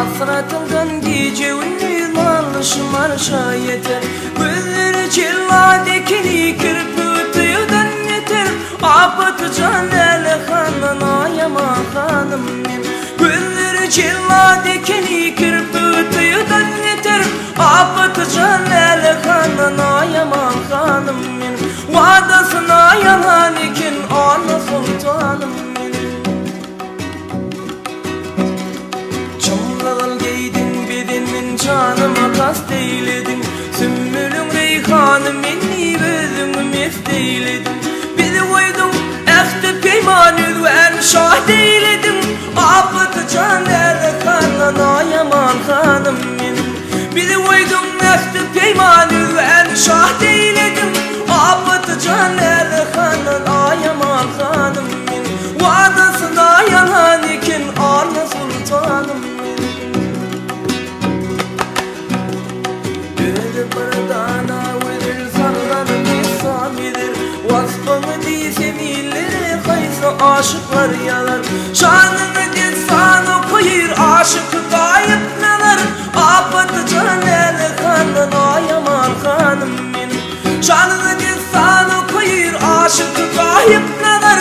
Hasratından gece uyulan şımarşa yeter. Gözleri çilladekini kirpütüden yeter. Apatıcan ele hanına yama hanım benim. Gözleri çilladekini kirpütüden yeter. Apatıcan ele hanına yama hanım benim. Vadasına yalan iken ana sultanım benim. Çamlıgal giydin bedenimin canıma kast eyledin. Sümbülün reyhanı menni gözümü mest eyledin. Bizi koydun ehte peyman ülven şahit eyledin. Apıtı can erkanına yaman hanım benim. Bizi koydun ehte peyman ülven şahit eyledin. Apıtı can erkanına yaman hanım benim. Vadasına yalan iken ana sultanım benim. Gözü pırdana verir sallanıp isamidir. Vasfını diysem illere kaysa aşıklar yalar. Şanını desan okuyur aşık gayip neler. Apatı can ele kanına yaman hanım benim. Şanını desan okuyur aşık gayip neler.